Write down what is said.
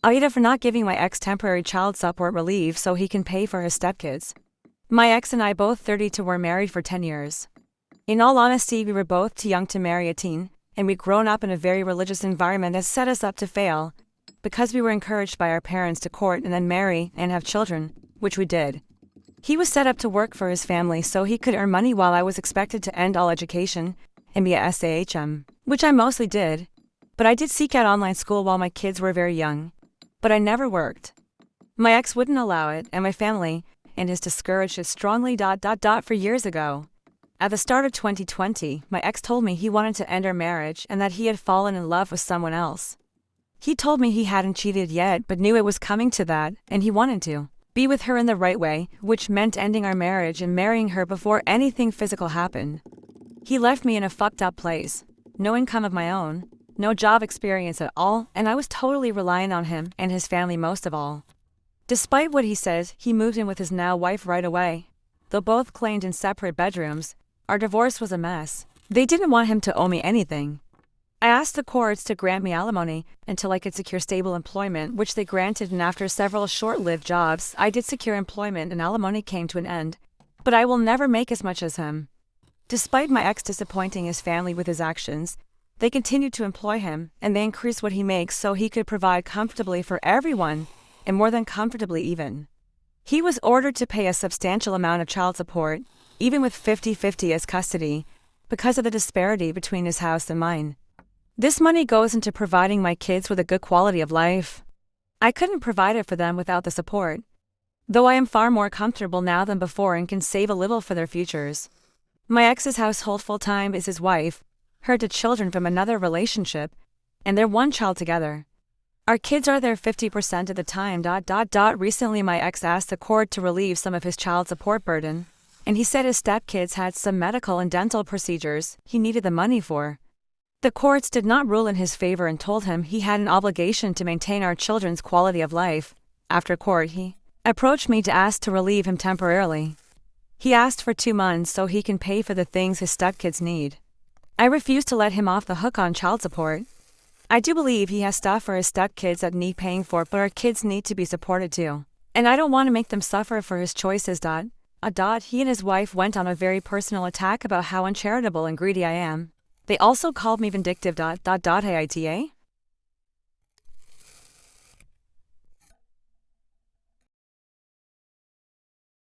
AITA for not giving my ex temporary child support relief so he can pay for his stepkids. My ex and I, both 32, were married for 10 years. In all honesty, we were both too young to marry a teen, and we'd grown up in a very religious environment that set us up to fail, because we were encouraged by our parents to court and then marry and have children, which we did. He was set up to work for his family so he could earn money, while I was expected to end all education and be a SAHM, which I mostly did. But I did seek out online school while my kids were very young. But I never worked. My ex wouldn't allow it, and my family, and has discouraged it strongly. For years ago. At the start of 2020, my ex told me he wanted to end our marriage and that he had fallen in love with someone else. He told me he hadn't cheated yet but knew it was coming to that, and he wanted to be with her in the right way, which meant ending our marriage and marrying her before anything physical happened. He left me in a fucked up place, no income of my own, no job experience at all, and I was totally reliant on him and his family most of all. Despite what he says, he moved in with his now wife right away. Though both claimed in separate bedrooms, our divorce was a mess. They didn't want him to owe me anything. I asked the courts to grant me alimony until I could secure stable employment, which they granted, and after several short-lived jobs, I did secure employment and alimony came to an end. But I will never make as much as him. Despite my ex disappointing his family with his actions, they continued to employ him, and they increased what he makes so he could provide comfortably for everyone, and more than comfortably even. He was ordered to pay a substantial amount of child support, even with 50-50 as custody, because of the disparity between his house and mine. This money goes into providing my kids with a good quality of life. I couldn't provide it for them without the support, though I am far more comfortable now than before and can save a little for their futures. My ex's household full-time is his wife, her 2 children from another relationship, and their 1 child together. Our kids are there 50% of the time. Recently my ex asked the court to relieve some of his child support burden, and he said his stepkids had some medical and dental procedures he needed the money for. The courts did not rule in his favor and told him he had an obligation to maintain our children's quality of life. After court, he approached me to ask to relieve him temporarily. He asked for 2 months so he can pay for the things his stepkids need. I refused to let him off the hook on child support. I do believe he has stuff for his stepkids that need paying for, but our kids need to be supported too. And I don't want to make them suffer for his choices. He and his wife went on a very personal attack about how uncharitable and greedy I am. They also called me vindictive. AITA?